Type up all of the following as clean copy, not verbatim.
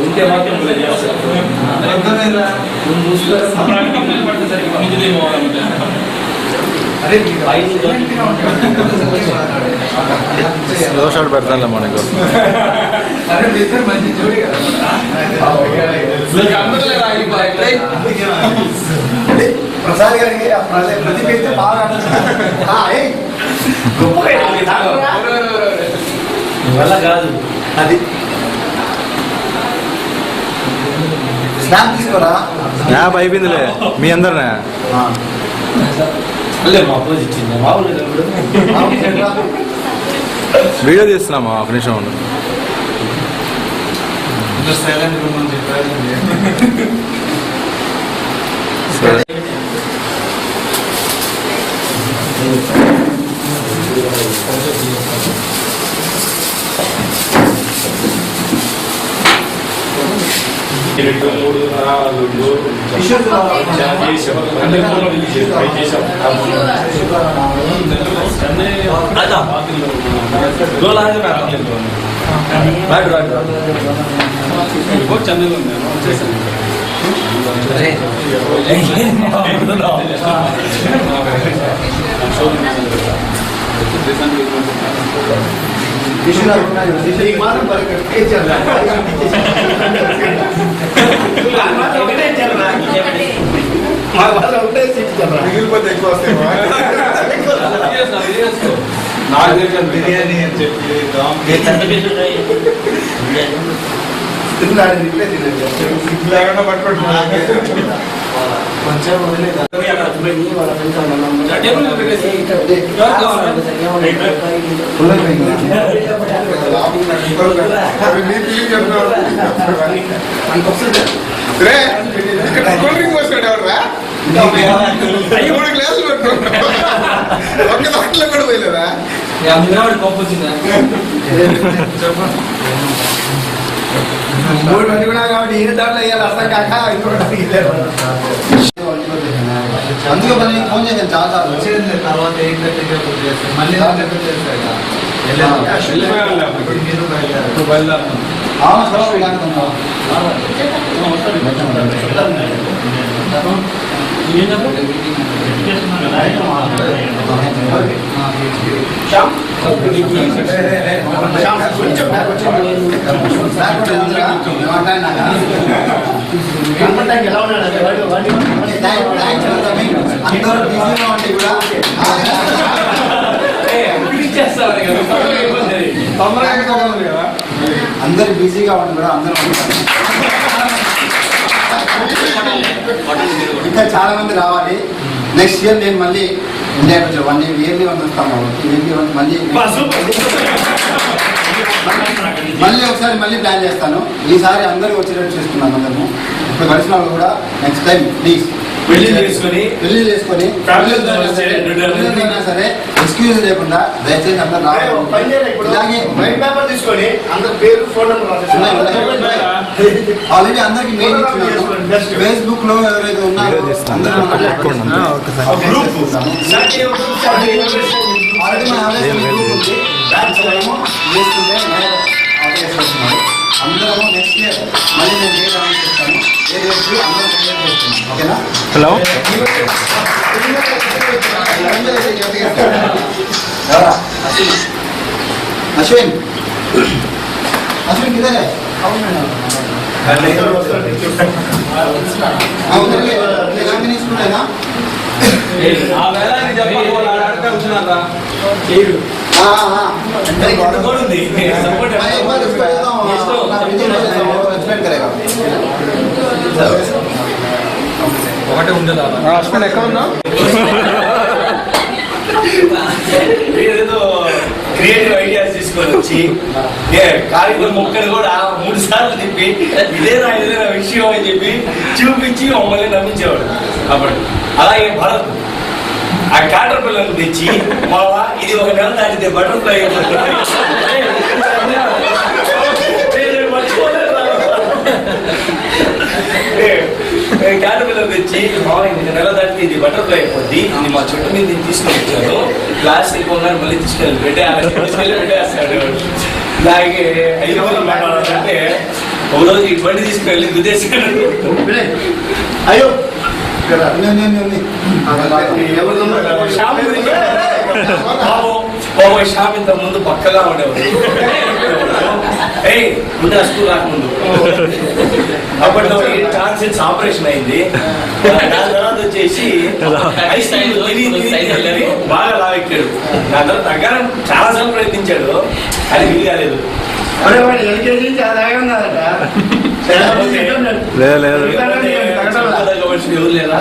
ఉంటే మాత్రం slow shot పెడతానులే మనకు. ప్రసాద్ గారికి ప్రతి వ్యక్తి బాగా వల్ల కాదు అది స్నాప్ తీసుకోరా. స్నాప్ అయిపోయిందిలే మీ అందరినే. మా పోజ్ ఇచ్చింది మామూలుగా వీడియో తీస్తున్నామా ఒక నిమిషం ఉండు. సరే బిర్యానీ అని చెప్పి కొంచెం కూడా పోయలేదా మూడు మంది కూడా కాబట్టి ఏ దాంట్లో వేయాలి అర్థం కాక అందుకే మళ్ళీ ఫోన్ చేశాను చాలా వచ్చేది తర్వాత మళ్ళీ ఎలా ఉన్నాడు అందరు బిజీగా ఉండి కూడా అందరూ ఇంకా చాలా మంది రావాలి. నెక్స్ట్ ఇయర్ నేను మళ్ళీ ఇండియాకి వచ్చి 1 year ఇయర్లీ వస్తాము మళ్ళీ ఒకసారి మళ్ళీ ప్లాన్ చేస్తాను. ఈసారి అందరూ వచ్చేటట్టు చేస్తున్నాను. అందరము ఇప్పుడు కలిసిన వాళ్ళు కూడా నెక్స్ట్ టైం ప్లీజ్ పెళ్లి చేసుకొని సరే ఎక్స్క్యూజ్ లేకుండా దయచేసి అందరూ తీసుకొని అందరి పేరు ఫోన్ ఆల్రెడీ అందరికి మెయిల్ ఇచ్చున్నాను. ఫేస్బుక్ లో ఎవరైతే ఉన్నారో అందరము నెక్స్ట్ ఇయర్ మళ్ళీ నేను చేస్తాను. ఓకేనా? హలో అశ్విన్ కిదరే స్కూలేనా ఒకటే ఉండదా అశ్విన్ ఎక్కడ ఉన్నా ఏదో క్రియేటివ్ ఐడియాస్ తీసుకొని వచ్చి కార్యక్రమం మొక్కలు కూడా 3 సార్లు చెప్పి ఇదేనా విషయం అని చెప్పి చూపించి మమ్మల్ని నమ్మించేవాడు. అప్పుడు అలాగే భరత్ ఆ కాటర్ పిల్లలు తెచ్చి మావా ఇది ఒక నెల దాటితే బటర్ఫ్లై కాటర్ పిల్లలు తెచ్చి మావా ఇది నెల దాటితే ఇది బటర్ఫ్లై అయిపోద్ది, ఇది మా చుట్టూ మీద తీసుకొని వచ్చాను, క్లాస్ వెళ్ళిపోయినారు మళ్ళీ తీసుకెళ్ళి పెట్టేస్తాడు. అలాగే 5 రోజులు మాట్లాడాలంటే ఒక రోజు ఈ బండి తీసుకెళ్ళి గుద్దేసాడు. అయ్యో షాప్ ఇంత ముందు పక్కగా ఉండేవాడు. ముందు స్కూల్ రాకముందు అప్పట్లో ట్రాన్సిట్స్ ఆపరేషన్ అయింది. దాని తర్వాత వచ్చేసి ఐస్ క్రీమ్ బాగా లావెక్కాడు. దాని తర్వాత తగ్గ చాలా సార్లు ప్రయత్నించాడు, అది వీలు కాలేదు. ఎవరు లేదా?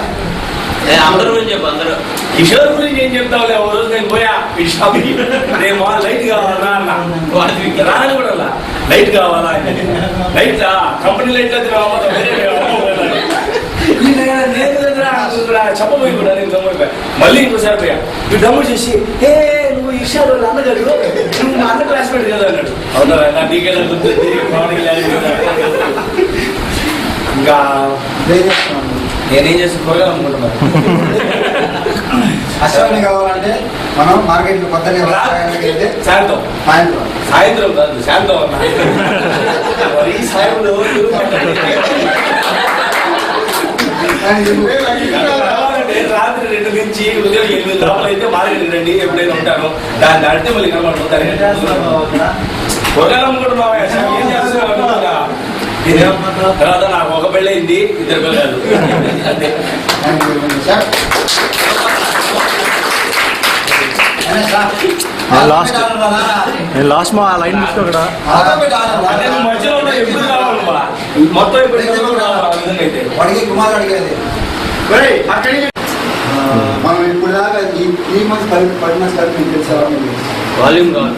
అందరూ చెప్పు, అందరూ కిషోర్ గురించి ఏం చెప్తావులే. ఓ రోజు నేను పోయా ఈ షాప్కి, నేను లైట్ కావాలా అన్న. రాని కూడా లైట్ కావాలా, లైట్ కంపెనీ లైట్ అయితే చెప్పబోయి కూడా నేను దమ్ము. మళ్ళీ ఇంకోసారి పోయా, నువ్వు దమ్ము చేసి నువ్వు ఇషా వాళ్ళు అన్నగారు, నువ్వు మా అన్న క్లాస్మేట్ కదా అన్నాడు. అవునా, నా నీకెలా గుర్తుంది. ఇంకా నేనేం చేస్తున్నా అనుకుంటున్నాను. అశ్వని కావాలంటే మనం మార్కెట్ కొత్తగా సాయంత్రం సాయంత్రం కాదు శాంతం అన్న. ఈ సాయంలో రాత్రి 2 నుంచి ఉదయం 8 లోపల అయితే మార్కెట్ రండి, ఎప్పుడైనా ఉంటాను. దాన్ని దాటితే మళ్ళీ కనబడుతుంది. పొరగాలం కూడా బాగా ఏం చేస్తున్నా. తర్వాత నాకు ఒక పెళ్ళయింది, 2 పిల్లలు. అంతే. నేను లాస్ట్ మా లైన్ మిస్ అక్కడ మధ్యలో ఎప్పుడు కావాలమ్మా, మొత్తం ఎప్పుడు కావాలి. వాడికి కుమార్ అడిగేది మనం ఇప్పుడు దాకా ఈ 3 months 10 months కలిపి తెలిసేవాళ్ళు. వాల్యూమ్ కావాలి,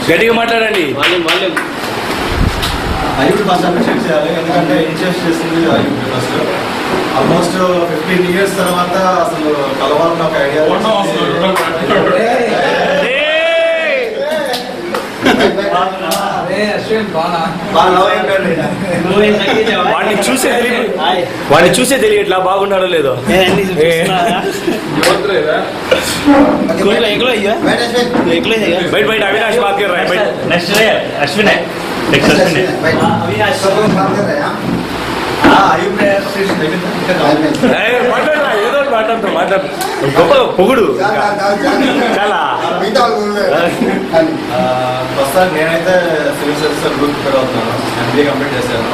గట్టిగా మాట్లాడండి. వాల్యూమ్ అయ్యూబ్ ఫస్ట్ అప్రిషియేట్ చేయాలి, ఎందుకంటే ఇన్వెస్ట్ చేసింది అయ్యూబ్ ఫస్ట్. ఆల్మోస్ట్ 15 years తర్వాత అసలు కలవాలని ఒక ఐడియా. వాడిని చూసే తెలియట్లా బాగున్నాడో లేదో. బయట బయట అవినాష్ బాత్ కర్ రहा है. నెక్స్ట్ అశ్విన్ మాట్లాడరా, ఏదో మాట్లాడుతూ గొప్ప పొగుడు చాలా. ప్రస్తుతానికి నేనైతే సివిల్ సర్వీస్ గ్రూప్ ప్రిపేర్ అవుతున్నాను, MBA కంప్లీట్ చేశాను.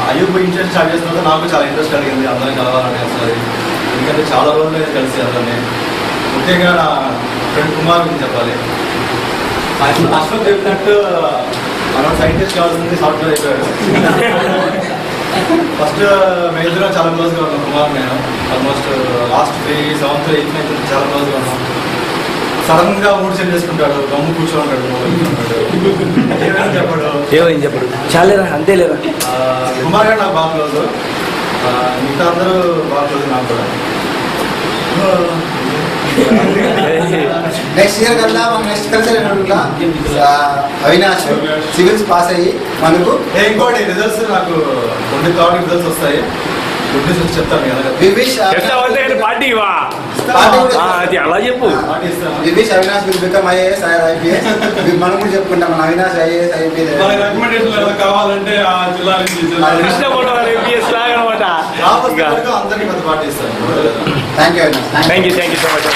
అయ్యూబ్ ఇన్సూరెన్స్ స్టార్ట్ చేసిన తర్వాత నాకు చాలా ఇంట్రెస్ట్ కలిగింది అందరినీ కలవాలని ఒకసారి. ఎందుకంటే చాలా రోజులు అయితే కలిసి అందరినీ, ముఖ్యంగా నా ఫ్రెండ్ కుమార్ గురించి చెప్పాలి. అశ్వత్ చెప్పినట్టు మనం సైంటిస్ట్ కావాల్సింది సాఫ్ట్వేర్ అయిపోయాడు. ఫస్ట్ మేజర్గా చాలా క్లోజ్గా ఉన్నాం కుమార్ నేను. ఆల్మోస్ట్ లాస్ట్ 3, 7, 8 మంత్స్ చాలా క్లోజ్గా ఉన్నాం. సడన్ గా మూడు సెండ్ చేసుకుంటాడు, గమ్ము కూర్చోంటాడు, చెప్పాడు ఏమైంది చెప్పడు. చాలేరా అంతే లేదా. కుమార్ గారు నాకు బాగా క్లోజ్, మిగతా అందరూ బాగా క్లోజ్ నాకు కూడా. నెక్స్ట్ ఇయర్ కల్లా మనం next culture Avinash civils pass అయ్యి మనకు ఇంకోటి రిజల్ట్స్ నాకు 20 రిజల్ట్స్ వస్తాయి. గుడ్ న్యూస్ చెప్తాను కదా. పార్టీ అది అలా చెప్పు. We wish Avinash will become IAS or IPS. మనం కూడా చెప్పుకుంటాం మన అవినాష్ IAS IPS కావాలంటే ఆ జిల్లా అందరికీ పెద్ద పార్టీ ఇస్తాను. Thank you Avinash. Thank you so much.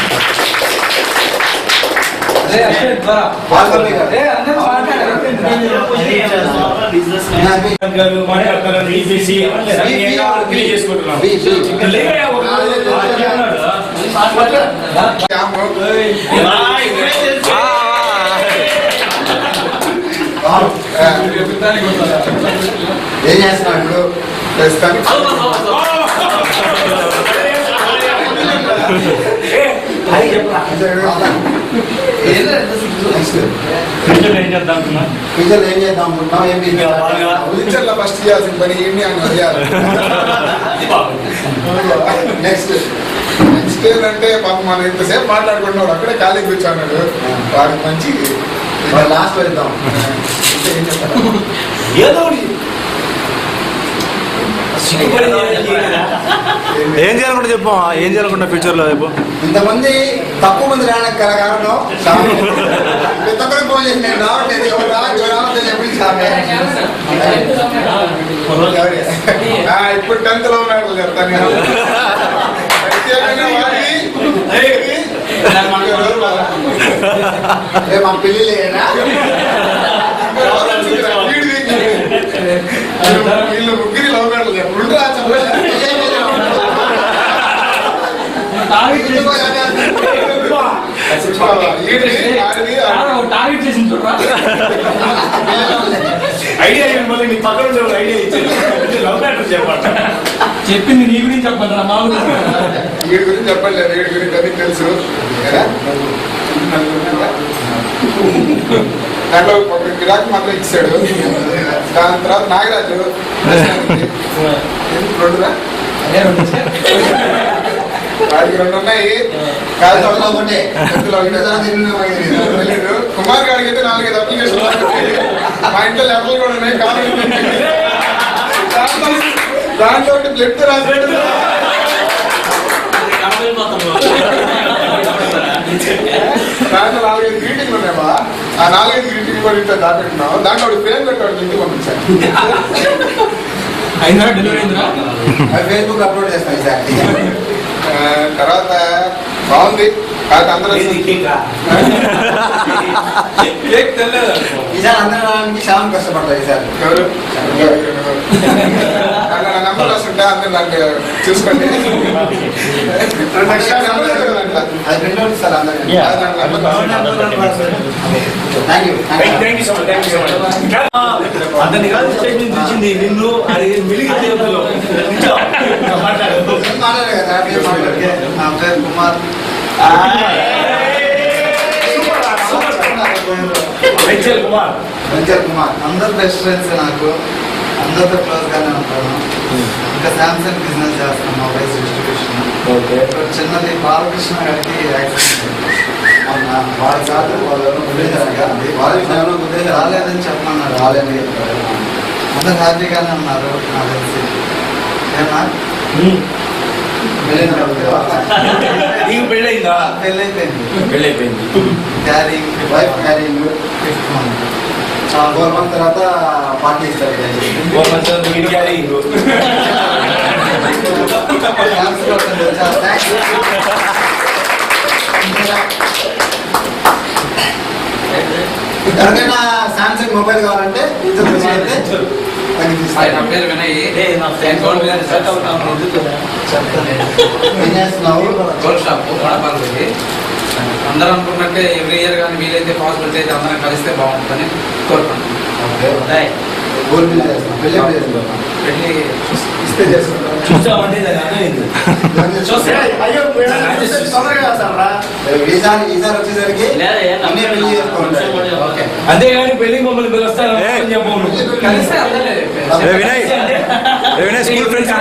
ఏం చేస్తున్నాడు ఫ్యూచర్లో ఏం చేద్దాం అనుకుంటున్నాం? ఏం ఫ్యూచర్లో ఫస్ట్ చేయాల్సిన పని ఏంటి అని అడిగారు. నెక్స్ట్ ఏంటంటే పాపం మనం ఇంతసేపు మాట్లాడుకుంటున్నాడు, అక్కడే ఖాళీ కూర్చున్నాడు. వాడికి మంచి లాస్ట్ వెళ్దాం. ఏదో ఏం చేయాలనుకుంటా చెప్పు, ఏం చేయాలనుకుంటా ఫ్యూచర్ లో చెప్పు. ఇంతమంది తక్కువ మంది రావడానికి గల కారణం శ్యామ్. ప్రతి ఒక్కరికి ఫోన్ చేసి నేను రావట్లేదు, ఎవరు రావట్లేదు చెప్పి శ్యామే. ఇప్పుడు 10th లో ఉన్నాడు చెప్తాను నేను. ప్రత్యేకంగా వారికి మా పెళ్లి లేదా వీళ్ళు ముగ్గురి లవ్ మ్యారేజ్ చెప్పు. ఐడియా మళ్ళీ నీ పక్కన ఐడియా ఇచ్చారు. లవ్ మ్యాటర్ చెప్పండి. చెప్పింది నీ గురించి చెప్పండి, మా వీడి గురించి చెప్పలేదు, వీడి గురించి అన్ని తెలుసు. దాంట్లో ఒక గిరాకీ మాత్రం ఇచ్చాడు. దాని తర్వాత నాగరాజు రెండురా వాడికి 2 ఉన్నాయి. తెలీదు. కుమార్ గారికి అయితే 4-5 అప్లికేషన్ మా ఇంట్లో లెక్కలు కూడా ఉన్నాయి. దాంట్లో బ్లడ్ రాసిపెట్టు. దాంట్లో 4-5 గ్రీటింగ్లు ఉన్నాయా? ఆ 4-5 గ్రీటింగ్ కూడా ఇంట్లో దాపెట్టున్నావు. దాంట్లో వాడు పేరు పెట్టాడు, ఇంటికి పంపించాను. అయిందా డెలివరీ అయిందా? ఫేస్బుక్ అప్లోడ్ చేస్తాను సార్. తర్వాత బాగుంది. కాదు అందరూ ఈసారి అందరూ రావడానికి శ్యామ్ కష్టపడతాయి ఈసారి. ఎవరు నంబర్ రాస్తుంటే అందరూ నాకు చూసుకోండి. అది ప్రింట్ అవుట్ సార్ అందరికీ. Thank you. అతని కాదు స్టేషన్ తెచ్చింది నిన్ను. అది మిలిగి మాట్లాడారు కదా, నా పేరు కుమార్. వెంచర్ కుమార్. వెంచర్ కుమార్. అందరు బెస్ట్ ఫ్రెండ్స్ నాకు, అందరితో క్లోజ్ గానే ఉంటాను. ఇంకా శాంసంగ్ బిజినెస్ చేస్తాను, మొబైల్స్ డిస్ట్రిబ్యూషన్. చిన్నది బాలకృష్ణ గారికి యాక్సిడెంట్. వాడి కాదు వాళ్ళు రాలేదని చెప్పమన్నారు, రాలేదని చెప్పారు. అందరు హ్యాపీగానే ఉన్నారు నాకు తెలిసి. ఏమన్నా నీకు పెళ్ళయిందా? పెళ్ళైపోయింది. Carrying wife carrying 5th month. 4 months తర్వాత పార్టీ ఇస్తారు. ఎవరికైనా శాంసంగ్ మొబైల్ కావాలంటే నా పేరు వినయ్. Gold shop వడపాలకి. అందరూ అనుకున్నట్టే ఎవ్రీ ఇయర్ కానీ వీలైతే పాసిబిలిటీ అయితే అందరం కలిస్తే బాగుంటుందని కోరుకుంటున్నాం. పెళ్ళి చూసామంటే ఈసారి వచ్చేసరికి అన్నీ పెళ్లి చేసుకోవాలి. అంతేగాని పెళ్లి మమ్మల్ని పిలుస్తారు కలిస్తే అందరూ వినయ్ స్కూల్ ఫ్రెండ్స్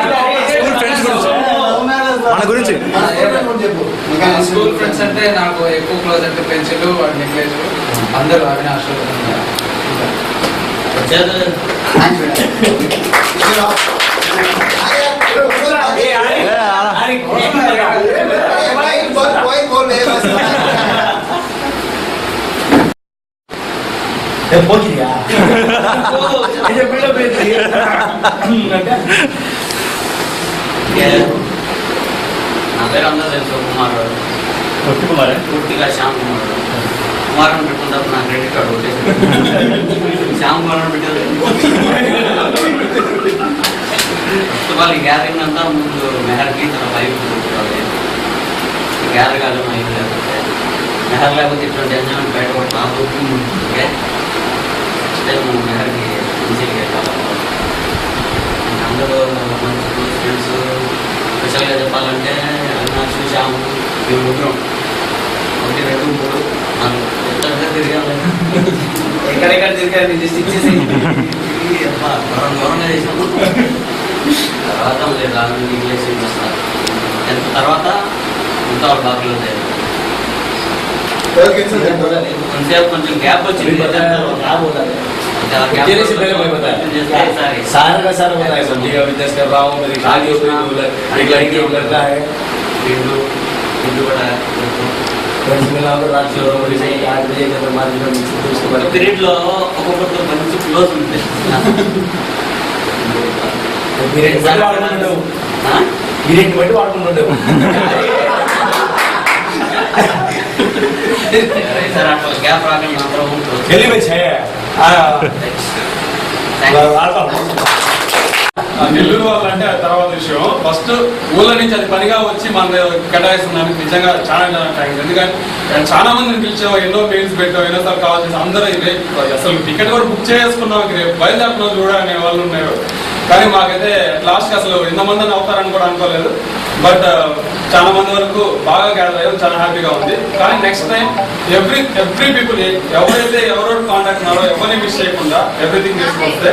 మన గురించి స్కూల్ ఫ్రెండ్స్ అంటే నాకు ఎక్కువ క్లోజ్ అంటే పెన్సిల్ నెక్లెస్ అందరూ అవినాష్. పోకిరియా బిల్డప్ నా పేరు అందరూ తెలుసు, కుమార్. పూర్తిగా శ్యామ్ కుమార్. కుమార్ అని పెట్టుకుంటారు, నా క్రెడిట్ కార్డు కొట్టేసి శ్యామ్ కుమార్ అని పెట్టారు. ఫస్ట్ ఆఫ్ ఆల్ ఈ గ్యాదరింగ్ అంతా ముందు మెహర్కి తన వైఫ్ గ్యాదర్ కాదు మైక్ లేకపోతే మెహర్ లేకపోతే ఇటువంటి ఎంజాయ్మెంట్ బయట కూడా నాకు ఓకే. నెక్స్ట్ టైం మెహర్కి మంచిగా కావాలి. అందరూ మంచి క్లోజ్ ఫ్రెండ్స్. స్పెషల్గా చెప్పాలంటే అవినాష్, శ్యామ్, మేము ముగ్గురం 1, 2, 3, 4 తిరిగాము. ఎక్కడెక్కడ తిరిగారు జస్ట్ ఇచ్చేసి దూరంగా చేసాము. తర్వాత లేదు రాను ఇంగ్లీష్ వస్తారు. తర్వాత ఇంకా ఒక బాక్లో కొంచెంసేపు కొంచెం గ్యాప్ వచ్చింది. तेरे से पहले मुझे बताया सारा का सारा बताया सब ठीक है अभी 10 कर रहा हूँ मेरी शादी हो गई एक लड़की एक लड़का है ఫ్రెండ్స్ మిలా రాత్రిలో మరి 8 बजे కదా మార్నింగ్ నుంచి చూసుకోవాలి పీరియడ్ లో ఒక్కొక్కరితో మంచి క్లోజ్ ఉంటుంది పీరియడ్ బట్టి వాడుకుంటావు పీరియడ్ బట్టి వాడుకుంటావు సార్ అట్లా గ్యాప్ రాకుండా మాత్రం ఢిల్లీ में है నెల్లూరు వాళ్ళు అంటే తర్వాత విషయం ఫస్ట్ ఊళ్ళ నుంచి అది పనిగా వచ్చి మన కేటాయిస్తున్నానికి నిజంగా చాలా చాలా థ్యాంక్స్. ఎందుకంటే చాలా మందిని పిలిచాం, ఎన్నో మెయిల్స్ పెట్టాం, ఎన్నోసార్లు కాల్ చేసాం. అందరూ అసలు టికెట్ కూడా బుక్ చేసుకున్నాం, రేపు బయలుదేరుతున్న కూడా అనే వాళ్ళు ఉన్నారు. కానీ మాకైతే లాస్ట్కి అసలు ఎంతమందిని అవుతారని కూడా అనుకోలేదు. బట్ చాలా మంది వరకు బాగా గ్యాదర్ అయ్యాం, చాలా హ్యాపీగా ఉంది. కానీ నెక్స్ట్ టైం ఎవ్రీ పీపుల్ ఎవరైతే ఎవరో కాంటాక్ట్ ఉన్నారో ఎవరిని మిస్ చేయకుండా ఎవ్రీథింగ్ తీసుకొస్తే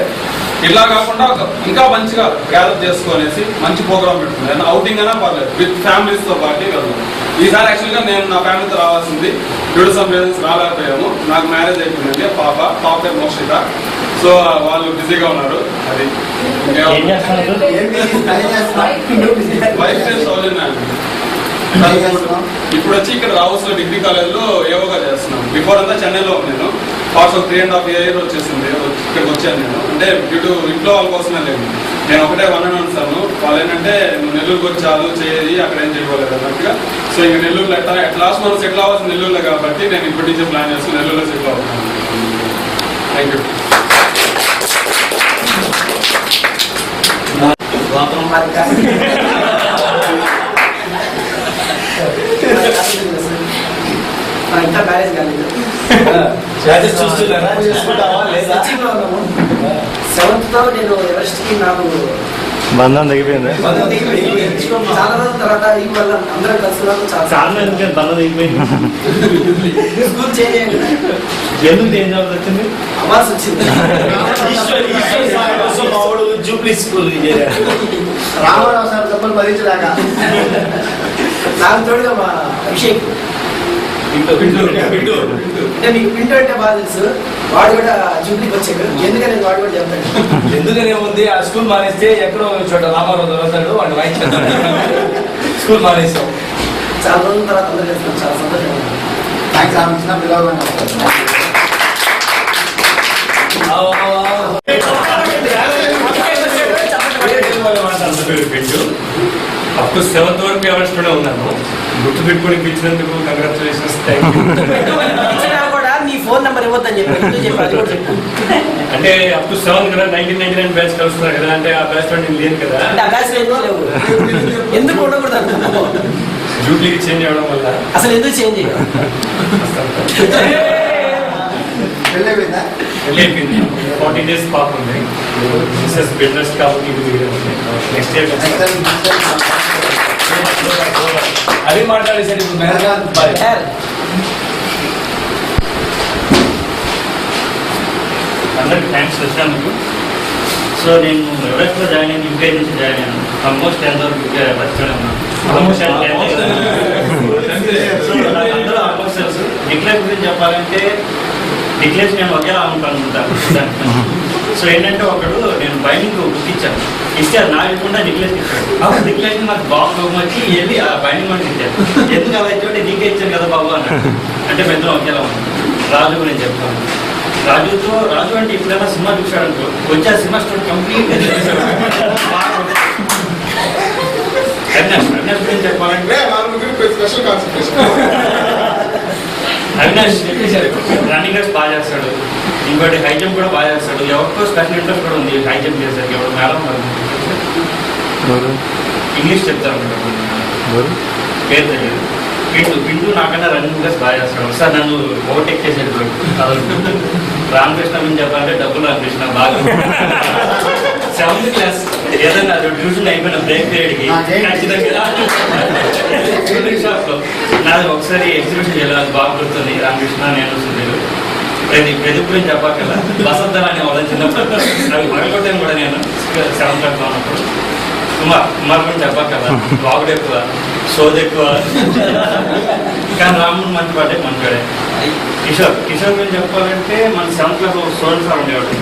ఇలా కాకుండా ఇంకా మంచిగా గ్యాదర్ చేసుకునేసి మంచి ప్రోగ్రామ్ పెట్టుకున్నాను. అవుటింగ్ అయినా పర్లేదు, విత్ ఫ్యామిలీస్తో పాటు వెళ్దాం. ఈసారి యాక్చువల్గా నేను నా ఫ్యామిలీతో రావాల్సింది, డ్యూ టు సమ్ రీజన్స్ రాలేకపోయాము. నాకు మ్యారేజ్ అయిపోయిందండి, పాప పేరు మోక్షిత. సో వాళ్ళు బిజీగా ఉన్నారు. అది వైఫ్ పేరు సౌజన్య. ఇప్పుడు వచ్చి ఇక్కడ రావుస్లో డిగ్రీ కాలేజ్లో ఏవోగా చేస్తున్నాను. బిఫోర్ అంతా చెన్నైలో ఉన్నాను. ఫాస్ట్ 3.5 years వచ్చేసింది ఇక్కడికి వచ్చాను నేను. అంటే ఇటు ఇంట్లో వాళ్ళ కోసమే లేదు, నేను ఒకటే వన్ అంటాను. వాళ్ళు ఏంటంటే నువ్వు నెల్లూరుకి వచ్చి చదువు చేయి, అక్కడ ఏం చేయలేదు అన్నట్టుగా. సో ఇంక నెల్లూరులో ఎట్లాస్ట్ మనం సెటిల్ అవ్వాల్సిన నెల్లూరులో కాబట్టి నేను ఇప్పటి నుంచి ప్లాన్ చేస్తాను నెల్లూరులో సెటిల్ అవుతున్నాను. Thank you. ఇంకా మ్యారేజ్ కాలేదు, చూస్తున్నారా చేసుకుంటావా లేదా? 7th తో నేను ఎవరెస్ట్కి నాకు బంధం తెగిపోయింది. చాలా రోజుల తర్వాత ఈ వల్ల అందరం కలుసుకున్నాము. చాలా ఎందుకంటే బంధం తెగిపోయింది. స్కూల్ చేంజ్ అయ్యింది, ఎందుకు చేంజ్ అవ్వాల్సి వచ్చింది? అవ్వాల్సి వచ్చింది. జూబ్లీ స్కూల్ రామారావు సార్ తప్పని భరించలేక నాకు తోడుగా మా అభిషేక్ అంటే మీకు పింటూ అంటే బాగా తెలుసు, వాడు కూడా జూబ్లీకి వచ్చాడు. ఎందుకని వాడు కూడా చెప్తాడు. ఎందుకనే ఉంది ఆ స్కూల్ మానేస్తే ఎక్కడో చోట రామారావు దొరుకుతాడు వాడు వాయించాడు. స్కూల్ మానేస్తాం. చాలా రోజుల తర్వాత అందరూ చేస్తున్నాం, చాలా సంతోషంగా ఉంది. థ్యాంక్స్ ఆమె పిల్లలు. అప్ టు 7th వరకు ఎవరెస్ట్లోనే ఉన్నాను. గుర్తు పెట్టుకొని ఇచ్చినందుకు కంగ్రాచులేషన్స్. కూడా నీ ఫోన్ నెంబర్ ఇవ్వద్దని చెప్పి అంటే అప్ టు 7 కదా, 1999 బ్యాచ్ కలుస్తున్నారు కదా, అంటే ఆ బ్యాచ్ లో నేను లేను కదా. ఆ బ్యాచ్ లేవు, ఎందుకు ఉండకూడదు అనుకున్నాను. జూబ్లీకి చేంజ్ అవ్వడం వల్ల అసలు ఎందుకు చేంజ్ అయ్యావు? వెళ్ళిపోయింది. 40 days పాప ఉంది. మిస్సెస్ బిజినెస్ కాబట్టి నెక్స్ట్ ఇయర్ అది మాట్లాడేసరి అందరికి థ్యాంక్స్ వచ్చినందుకు. సో నేను ఎవరెస్ట్లో జాయిన్ అయ్యాను, యూకే నుంచి జాయిన్ అయ్యాను. ఆల్మోస్ట్ 10th వరకు యూకే బతికనే ఉన్నాను. ఆల్మోస్ట్ తెలుసు. డిక్లేర్ గురించి చెప్పాలంటే డిక్లేర్స్ నేను ఒకేలా అనుకుంటాను. సో ఏంటంటే ఒకడు నేను బైండింగ్ బుక్ ఇచ్చాను, ఇస్తే అది నాకు ఇవ్వకుండా డిక్లేర్స్ ఇచ్చాడు. అప్పుడు డిక్లేర్స్ నాకు బాబు వచ్చి వెళ్ళి ఆ బైండింగ్ కూడా ఇచ్చాను. ఎందుకు అలా ఇచ్చాడు, నీకే ఇచ్చాను కదా బాబు అన్నాడు. అంటే పెద్ద ఒకేలా ఉంది. రాజు గురించి చెప్తాను. రాజు అంటే ఇప్పుడైనా సినిమా చూశాడు అనుకో, వచ్చి ఆ సినిమా స్టోరీ కంప్లీట్ అవినాష్ గురించి చెప్పాలంటే special concentration. Avinash running race బాగా చేస్తాడు. ఇంకోటి హై జంప్ కూడా బాగా చేస్తాడు. ఎవరికో స్పెషల్ ఇంట్రెస్ట్ కూడా ఉంది హై జంప్ చేసేసరికి. ఎవరు మేడం ఇంగ్లీష్ చెప్తారు పేరు తెలియదు. పింటూ నాకన్నా రన్నింగ్ రేస్ బాగా చేస్తాడు. ఒకసారి నన్ను ఓవర్టేక్ చేసేది రామకృష్ణ గురించి చెప్పాలంటే డబ్బులు రామకృష్ణ బాగా 7th class ఏదన్నా ట్యూషన్ అయిపోయిన బ్రేక్ పీరియడ్కి నాది ఒకసారి ఎగ్జిబిషన్ చేయాలి, బాగా గుర్తుంది. రామకృష్ణ నేను సుధీరు ప్రదీప్ గురించి చెప్పాకల్లా వసంతరా అనే వాళ్ళ చిన్నప్పుడు నాకు మరగొట్టాను కూడా నేను 7th class ఉన్నప్పుడు. కుమార్ గురించి చెప్పాకల్లా బాగుడు ఎక్కువ, సోది ఎక్కువ. కానీ రాముడు మంచివాడే కిషోర్ గురించి చెప్పాలంటే మన 7th క్లాస్ స్టూడెంట్స్ సార్ ఉండేవాడు.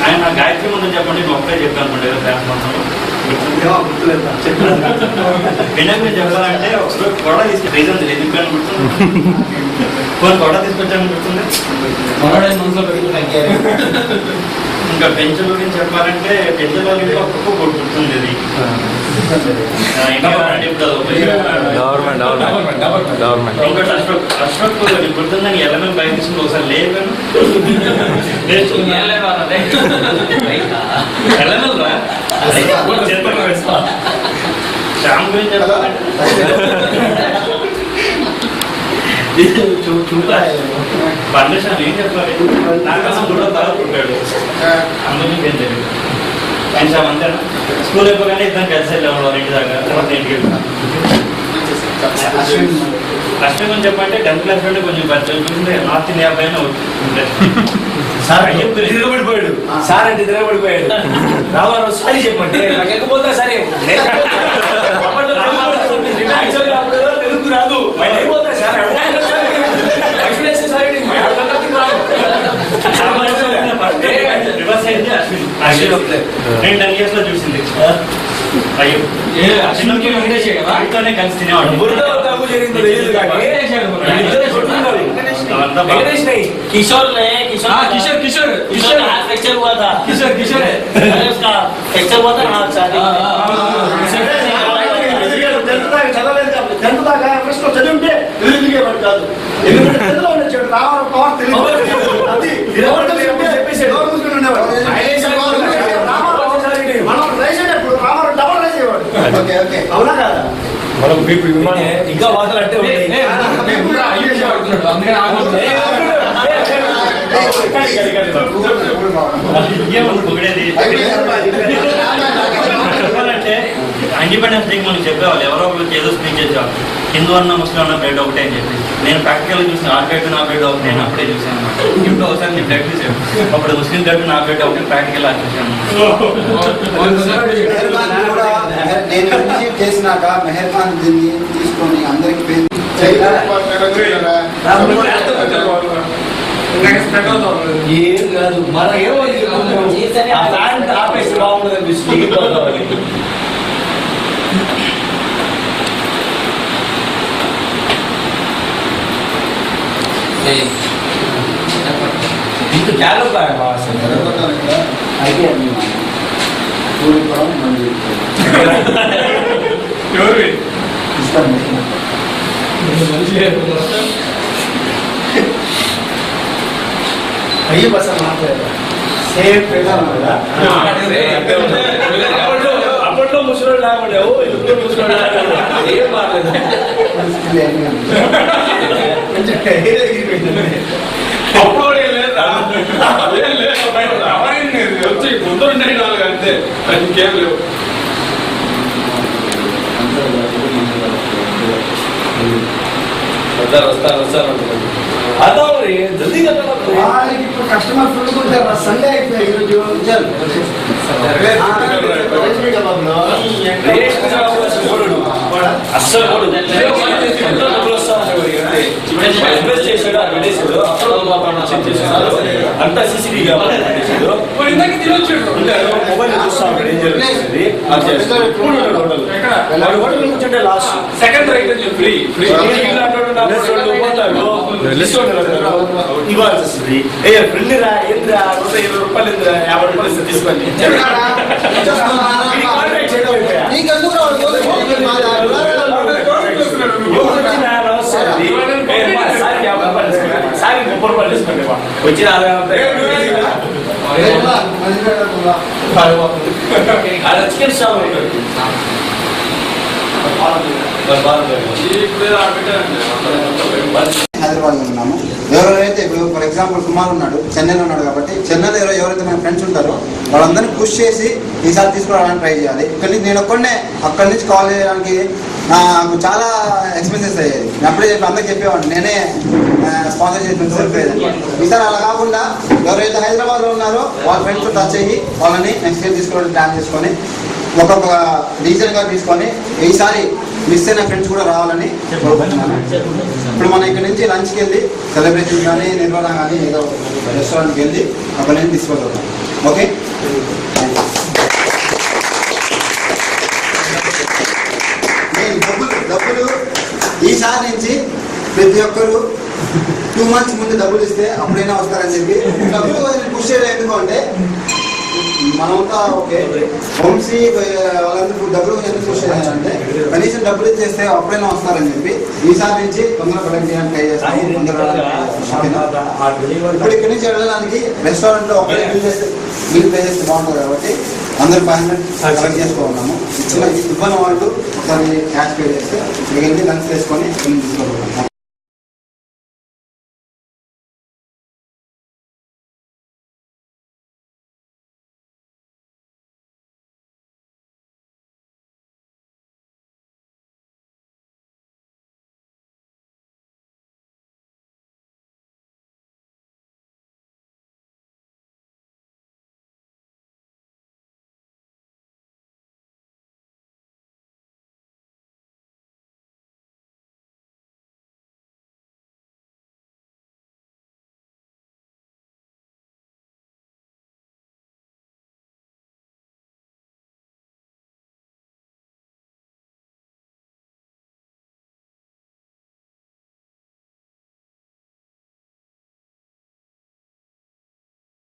ఆయన గాయత్రి మంత్రం చెప్పండి నేను ఒక్కడే చెప్పాను అనుకుంటే క్లాస్ మంత్రంలో వినాయక గురించి చెప్పాలంటే ఒకసారి గొడవ తీసుకు రీజన్ ఎందుకు అని గుర్తుంది కొన్ని గొడవ తీసుకొచ్చాను గుర్తుంది. ఇంకా పెన్షన్ గురించి చెప్పాలంటే పెన్షన్ వాళ్ళకి ఒక్కొక్క గుర్తుంది అది ఇంకోటి అశ్వక్ గుర్తుందని ఎల్ఎంఎం బయట తీసుకుని ఒకసారి లేవను శ్యామ్ గురించి చెప్పాలంటే పర్మిషన్ ఏం చెప్పాలి నాకన్నా కూడా బాగుంటాడు అందరికీ ఏం తెలియదు. ఆయన శ్యామ్ అంతేనా స్కూల్ అయిపోగానే ఇద్దరు కలిసి వెళ్ళేవాడు ఇంటి దాకా తర్వాత ఇంటికి వెళ్తాను. అశ్విన్ గురించి చెప్పంటే 10th క్లాస్ నుండి కొంచెం పరిచయం చూసింది నార్త్ ఇండియా పైన తిరగబడిపోయాడు సార్ అంటే తిరగబడిపోయాడు. రామారావు సారీ చెప్పండి ఎక్కపోతే సరే తెలుగు రాదు సార్ నేను 10 years లో చూసింది. అయ్యో ఇంట్లోనే కలిసి తినేవాడు. किशोर किशोर किशोर किशोर फ्रैक्चर हुआ था किशोर किशोर है उसका फ्रैक्चर हुआ था हाथ शादी చదివింటే తెలియదు కాదు ఎందుకంటే తెలుగులో వచ్చాడు రామారావు పవర్ తెలియదు మనం రైస్ అయినప్పుడు రామారావు డబల్ రైస్ అయ్యేవాడు. అవునా కాదా? మనం ఇంకా వార్తలు అంటే ఇండిపెండెన్స్ డేకి మనకు చెప్పేవాళ్ళు ఎవరో ఒకరికి ఏదో స్పీచ్ చేసేవాళ్ళు హిందూ అన్న ముస్లిం అన్న బ్లడ్ ఒకటే అని చెప్పి నేను ప్రాక్టికల్గా చూసిన ఆ బ్లడ్ నా బ్లడ్ ఒకటే అని అప్పుడే చూసాను అనమాట. ఇప్పుడు ఒకసారి నేను ప్రాక్టీస్ చేశాను అప్పుడు ముస్లిం బ్లడ్ నా బ్లడ్ ఒకటే ప్రాక్టికల్ అని చూసాను. నేను విజిట్ చేసినాక మెహర్బాన్ దీన్ని తీసుకొని అందరికి ఏం కాదు మన ఏమో ఆపేసి బాగుంటుంది అనిపిస్తుంది. ఇంత జాగ్రత్త అయితే చూడడం మంది ఇస్తాను అయ్యి బస్ సేమ్ అప్పట్లో ముసలి లాగడేవు ఇప్పుడు ముసలి ఏం బాగలేదు. అప్పుడు కూడా ఏం లేదా వచ్చి గుంటుండే నాలుగు అంతే ఇంకేం లేవు. వస్తారు అదా మరి జల్దీగా ఇప్పుడు కస్టమర్ ఫుల్ ఉంటారు. సండే అయిపోయి ఈరోజు అస్సలు అంతా సీసీటీవీ మొబైల్ చూస్తాం ఏం జరుగుతుంది. కూర్చుంటే last second right free free ఇవ్వాల్సి వస్తుంది. ఏ ఫ్రెండ్ రా ఏంద్రా 120 రూపాయలు ఎందురా 50 రూపాయలు తీసుకోండి. సారీ 30 రూపాయలు తీసుకోండి వచ్చిన చికెన్ షాప్ హైదరాబాద్లో ఉన్నాము. ఎవరైతే ఇప్పుడు ఫర్ ఎగ్జాంపుల్ కుమార్ ఉన్నాడు చెన్నైలో ఉన్నాడు కాబట్టి చెన్నైలో ఎవరైతే మన ఫ్రెండ్స్ ఉంటారో వాళ్ళందరినీ పుష్ చేసి ఈసారి తీసుకురావడానికి ట్రై చేయాలి. ఇక్కడ నుంచి నేను ఒక్కడనే అక్కడి నుంచి కాల్ చేయడానికి నాకు చాలా ఎక్స్పెన్సెస్ అయ్యేది. నేను అప్పుడే చెప్పి అందరికి చెప్పేవాడిని నేనే స్పాన్సర్ చేసి సరిపోయేది. ఈసారి అలా కాకుండా ఎవరైతే హైదరాబాద్లో ఉన్నారో వాళ్ళ ఫ్రెండ్స్ టచ్ అయ్యి వాళ్ళని నెక్స్ట్ ఇయర్ తీసుకోవడానికి ప్లాన్ చేసుకొని ఒక్కొక్క రీజన్గా తీసుకొని ఈసారి మిస్ అయిన ఫ్రెండ్స్ కూడా రావాలని కోరుకుంటున్నాను. ఇప్పుడు మనం ఇక్కడ నుంచి లంచ్కి వెళ్ళి సెలబ్రేషన్ కానీ నిర్వహణ కానీ ఏదో రెస్టారెంట్కి వెళ్ళి అక్కడ నుంచి తీసుకెళ్తాం. ఓకే, డబ్బులు ఈసారి నుంచి ప్రతి ఒక్కరు 2 months ముందు డబ్బులు ఇస్తే అప్పుడైనా వస్తారని చెప్పి డబ్బులు పుష్ చేయడం ఎందుకు అంటే మనమంతా ఓకే వంశీ వాళ్ళందరూ డబ్బులు ఎందుకు పుష్ చేయాలంటే కనీసం డబ్బులు ఇచ్చేస్తే అప్పుడైనా వస్తారని చెప్పి ఈసారి నుంచి తొందరగా కలెక్ట్ చేయడానికి ట్రై చేస్తాము. ఇప్పుడు ఇక్కడి నుంచి వెళ్ళడానికి రెస్టారెంట్ లో ఒకటే బిల్ పే చేస్తే బాగుంటుంది కాబట్టి అందరూ 500 కలెక్ట్ చేసుకోవాలన్నాము. ఇవ్వని వాళ్ళు ఒకసారి క్యాష్ పే చేస్తే ఇక్కడికి వెళ్ళి లంచ్ చేసుకొని తీసుకెళ్ళాము.